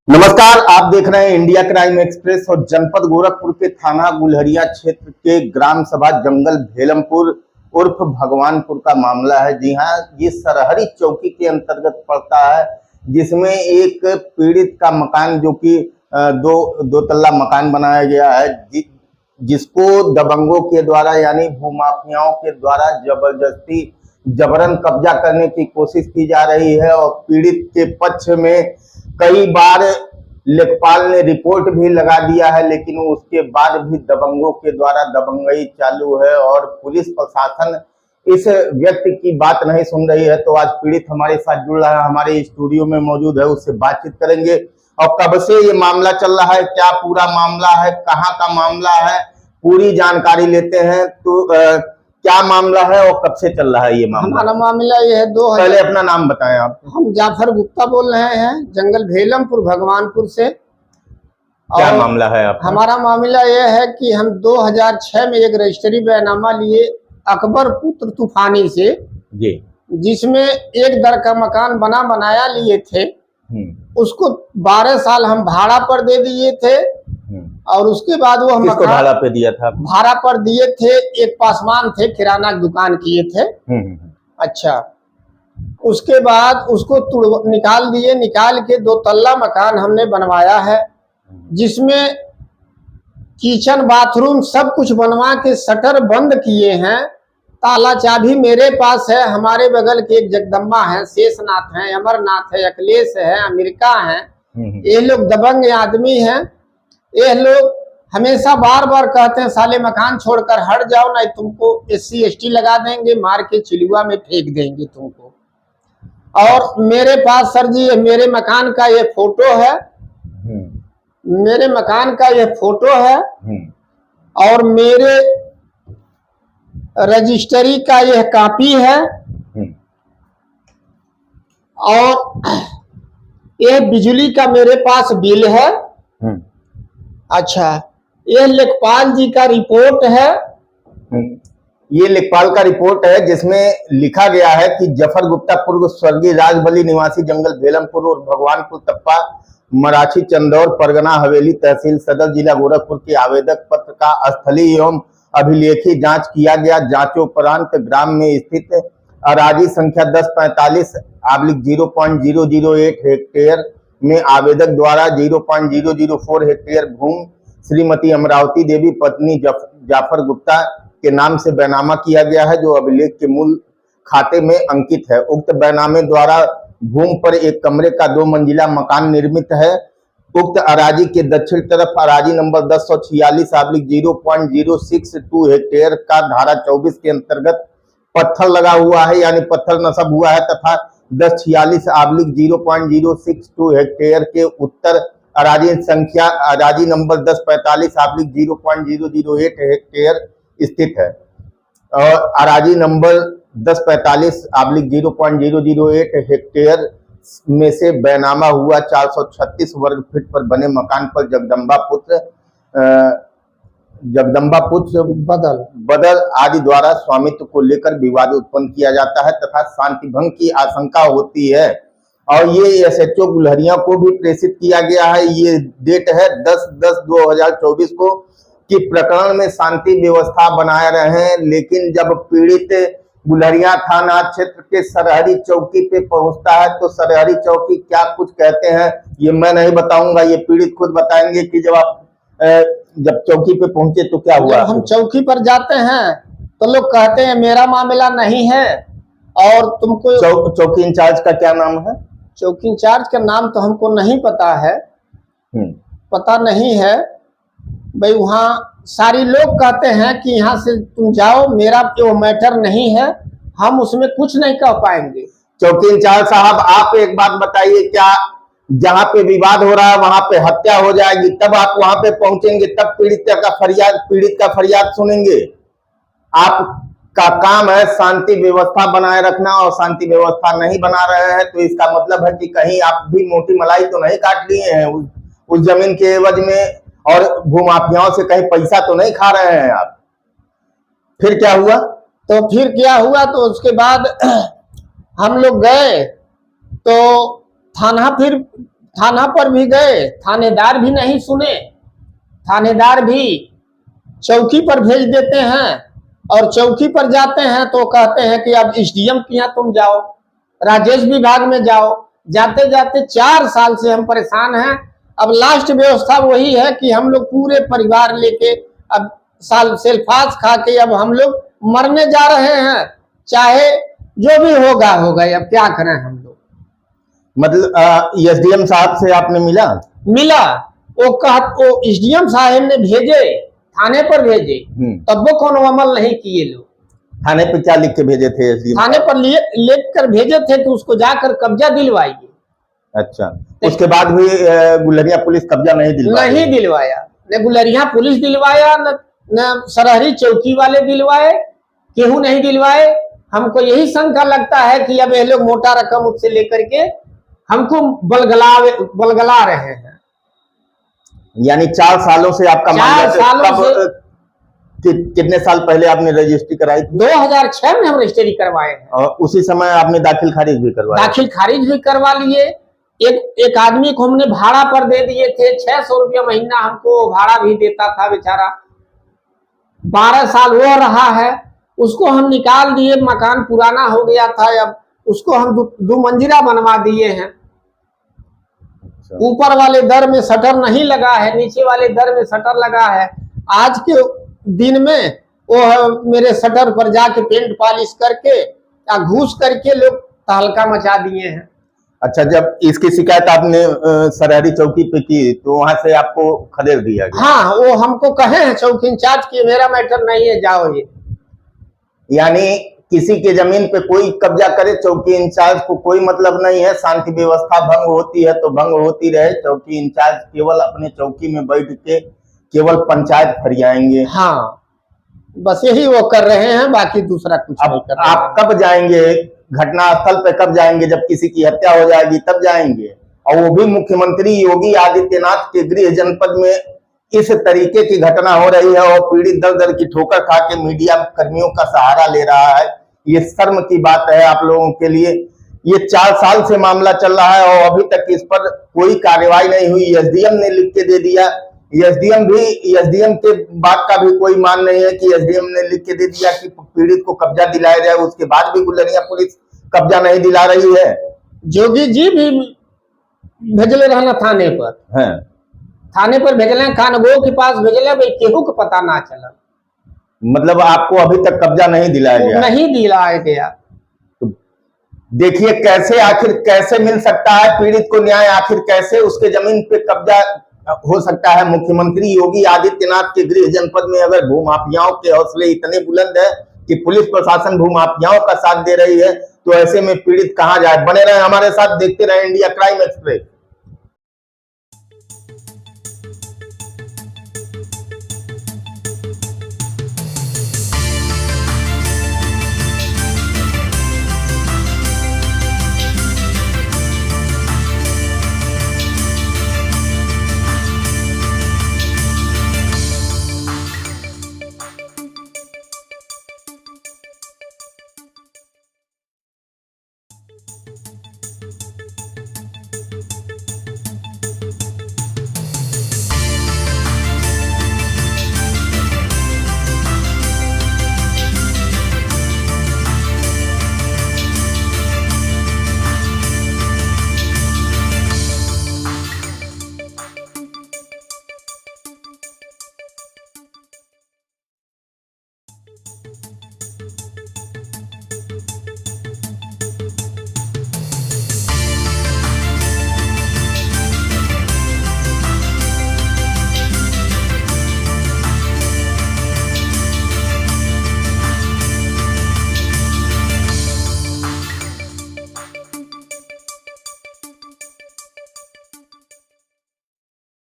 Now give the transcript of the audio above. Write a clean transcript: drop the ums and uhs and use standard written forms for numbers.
नमस्कार, आप देख रहे हैं इंडिया क्राइम एक्सप्रेस। और जनपद गोरखपुर के थाना गुलहरिया क्षेत्र के ग्राम सभा जंगल भेलमपुर उर्फ भगवानपुर का मामला है। जी हाँ, ये सरहरी चौकी के अंतर्गत पड़ता है, जिसमें एक पीड़ित का मकान जो कि दो तल्ला मकान बनाया गया है, जिसको दबंगों के द्वारा यानी भूमाफियाओं के द्वारा जबरदस्ती जबरन कब्जा करने की कोशिश की जा रही है। और पीड़ित के पक्ष में कई बार लेखपाल ने रिपोर्ट भी लगा दिया है, लेकिन उसके बाद भी दबंगों के द्वारा दबंगई चालू है और पुलिस प्रशासन इस व्यक्ति की बात नहीं सुन रही है। तो आज पीड़ित हमारे साथ जुड़ रहा है, हमारे स्टूडियो में मौजूद है, उससे बातचीत करेंगे। और कब से ये मामला चल रहा है, क्या पूरा मामला है, कहाँ का मामला है, पूरी जानकारी लेते हैं। तो क्या मामला है और कब से चल रहा है ये मामला? हमारा मामला ये है पहले अपना नाम बताएं आप। हम जाफर गुप्ता बोल रहे हैं, जंगल भेलमपुर भगवानपुर से। क्या मामला है आपका? हमारा मामला ये है कि हम 2006 में एक रजिस्ट्री बैनामा लिए अकबर पुत्र तूफानी से जी, जिसमें एक दर का मकान बनाया लिए थे। उसको 12 साल हम भाड़ा पर दे दिए थे और उसके बाद वो हम भाड़ा पे दिया था? भाड़ा पर दिए थे, एक पासवान थे, किराना की दुकान किए थे। अच्छा, उसके बाद उसको निकाल दिए, निकाल के 2 तल्ला मकान हमने बनवाया है, जिसमें किचन बाथरूम सब कुछ बनवा के शटर बंद किए हैं। ताला चाबी मेरे पास है, हमारे बगल के एक जगदम्बा है, शेषनाथ है, अमरनाथ है, अखिलेश है, अमेरिका है, ये लोग दबंग आदमी हैं। ये लोग हमेशा बार बार कहते हैं साले मकान छोड़कर हट जाओ, नहीं तुमको SC ST लगा देंगे, मार के चिलुआ में फेंक देंगे तुमको। और मेरे पास सर जी मेरे मकान का ये फोटो है, मेरे मकान का ये फोटो है और मेरे रजिस्ट्री का यह कॉपी है और यह बिजली का मेरे पास बिल है। अच्छा, यह लेखपाल जी का रिपोर्ट है। ये लेखपाल का रिपोर्ट है जिसमें लिखा गया है कि जफर गुप्ता पूर्व स्वर्गीय राजबली निवासी जंगल भेलमपुर और भगवानपुर तप्पा मराठी चंदौर परगना हवेली तहसील सदर जिला गोरखपुर के आवेदक पत्र का स्थलीय एवं अभिलेखी जांच किया गया। जांचोपरांत ग्राम में स्थित अराजी संख्या 1045/0.008 हेक्टेयर में आवेदक द्वारा 0.004 हेक्टेयर भूमि श्रीमती अमरावती देवी पत्नी जाफर गुप्ता के नाम से बैनामा किया गया है, जो अभिलेख के मूल खाते में अंकित है। उक्त बैनामे द्वारा भूमि पर एक कमरे का 2 मंजिला मकान निर्मित है। उक्त अराजी के दक्षिण तरफ अराजी नंबर 1046/0.062 हेक्टेयर का धारा 24 के अंतर्गत पत्थर लगा हुआ है, यानी पत्थर नस्ब हुआ है, तथा 1046/0.062 हेक्टेयर के उत्तर अराजी संख्या अराजी नंबर 1045/0.008 हेक्टेयर स्थित है। और अराजी नंबर 1045/0.008 हेक्टेयर में से बैनामा हुआ 436 वर्ग फीट पर बने मकान पर जगदम्बा पुत्र बदल आदि द्वारा स्वामित्व को लेकर विवाद उत्पन्न किया जाता है तथा शांति भंग की आशंका होती है। और ये SHO गुलहरिया को भी प्रेषित किया गया है। ये डेट है 10/10/2024 को कि प्रकरण में शांति व्यवस्था बनाए रहे हैं। लेकिन जब पीड़ित गुलहरिया थाना क्षेत्र के सरहरी चौकी पे पहुंचता है तो सरहरी चौकी क्या कुछ कहते हैं ये मैं नहीं बताऊंगा, ये पीड़ित खुद बताएंगे कि जब चौकी पे पहुंचे तो क्या हुआ। हम चौकी पर जाते हैं तो लोग कहते हैं मेरा मामला नहीं है और तुमको चौकी इंचार्ज का क्या नाम है? चौकी इंचार्ज का नाम तो हमको नहीं पता है, पता नहीं है भाई। वहाँ सारी लोग कहते हैं कि यहाँ से तुम जाओ, मेरा जो मैटर नहीं है, हम उसमें कुछ नहीं कह पाएंगे। चौकी इंचार्ज साहब, आप एक बात बताइए, क्या जहाँ पे विवाद हो रहा है वहां पे हत्या हो जाएगी तब आप वहां पे पहुंचेंगे, तब पीड़ित का फरियाद सुनेंगे? आपका काम है शांति व्यवस्था बनाए रखना और शांति व्यवस्था नहीं बना रहे हैं तो इसका मतलब है कि कहीं आप भी मोटी मलाई तो नहीं काट लिए हैं उस जमीन के एवज में, और भूमाफियाओं से कहीं पैसा तो नहीं खा रहे हैं आप? फिर क्या हुआ? तो उसके बाद हम लोग गए तो थाना पर भी गए, थानेदार भी नहीं सुने, थानेदार भी चौकी पर भेज देते हैं, और चौकी पर जाते हैं तो कहते हैं कि अब एसडीएम के यहाँ तुम जाओ, राजेश विभाग में जाओ। जाते जाते 4 साल से हम परेशान हैं। अब लास्ट व्यवस्था वही है कि हम लोग पूरे परिवार लेके अब साल सेल्फास खा के अब हम लोग मरने जा रहे हैं, चाहे जो भी होगा होगा, अब क्या करें हम लोग। मतलब एसडीएम साहब से आपने मिला? वो एसडीएम साहब ने भेजे, थाने पर भेजे, तब वो कौन अमल नहीं किए लोग। थाने पर क्या लिख के भेजे थे एसडीएम? थाने पर लिख कर भेजे थे कि उसको जाकर कब्जा दिलवाइए। अच्छा, उसके बाद भी गुलरिया पुलिस कब्जा नहीं दिलवाया। न गुलरिया पुलिस दिलवाया, न सरहरी चौकी वाले दिलवाए, केहू नहीं दिलवाए। हमको यही शंका लगता है कि अब ये लोग मोटा रकम उससे लेकर के हमको बलगला रहे हैं। यानी 4 सालों से आपका कितने साल पहले आपने रजिस्ट्री कराई थी? 2006 में हम रजिस्ट्री करवाए हैं। और उसी समय आपने दाखिल खारिज भी करवा लिए। एक आदमी को हमने भाड़ा पर दे दिए थे, 600 रुपया महीना हमको भाड़ा भी देता था बेचारा। 12 साल वो रहा है, उसको हम निकाल दिए, मकान पुराना हो गया था, अब उसको हम 2 मंजिला बनवा दिए हैं। ऊपर वाले दर में शटर नहीं लगा है, नीचे वाले दर में शटर लगा है। आज के दिन में वो मेरे शटर पर जाके पेंट पॉलिश करके या घूस करके लोग तहलका मचा दिए हैं। अच्छा, जब इसकी शिकायत आपने सरहरी चौकी पे की तो वहां से आपको खदेड़ दिया गया? हाँ, वो हमको कहे हैं चौकी इंचार्ज की मेरा मैटर नहीं है, जाओ ये। यानी किसी के जमीन पे कोई कब्जा करे, चौकी इंचार्ज को कोई मतलब नहीं है। शांति व्यवस्था भंग होती है तो भंग होती रहे, चौकी इंचार्ज केवल अपने चौकी में बैठ के केवल पंचायत फरियाएंगे। हाँ, बस यही वो कर रहे हैं, बाकी दूसरा कुछ नहीं कर रहे। आप कब जाएंगे घटना स्थल पे? कब जाएंगे? जब किसी की हत्या हो जाएगी तब जाएंगे? और वो भी मुख्यमंत्री योगी आदित्यनाथ के गृह जनपद में इस तरीके की घटना हो रही है और पीड़ित दर दर की ठोकर खा के मीडिया कर्मियों का सहारा ले रहा है। ये शर्म की बात है आप लोगों के लिए। ये 4 साल से मामला चल रहा है और अभी तक इस पर कोई कार्रवाई नहीं हुई। एसडीएम ने लिख के दे दिया, एसडीएम के बात का भी कोई मान नहीं है कि एसडीएम ने लिख के दे दिया कि पीड़ित को कब्जा दिलाया जाए, उसके बाद भी गुलरिया पुलिस कब्जा नहीं दिला रही है। जोगी जी भी भेजले रहना थाने पर, थाने पर भेजले, कानगो के पास भेजले, भाई केहू को पता ना चला। मतलब आपको अभी तक कब्जा नहीं दिलाया गया? नहीं दिलाया गया। तो देखिए कैसे, आखिर कैसे मिल सकता है पीड़ित को न्याय? आखिर कैसे उसके जमीन पे कब्जा हो सकता है? मुख्यमंत्री योगी आदित्यनाथ के गृह जनपद में अगर भूमाफियाओं के हौसले इतने बुलंद है कि पुलिस प्रशासन भूमाफियाओं का साथ दे रही है, तो ऐसे में पीड़ित कहां जाए? बने रहे हमारे साथ, देखते रहे इंडिया क्राइम एक्सप्रेस।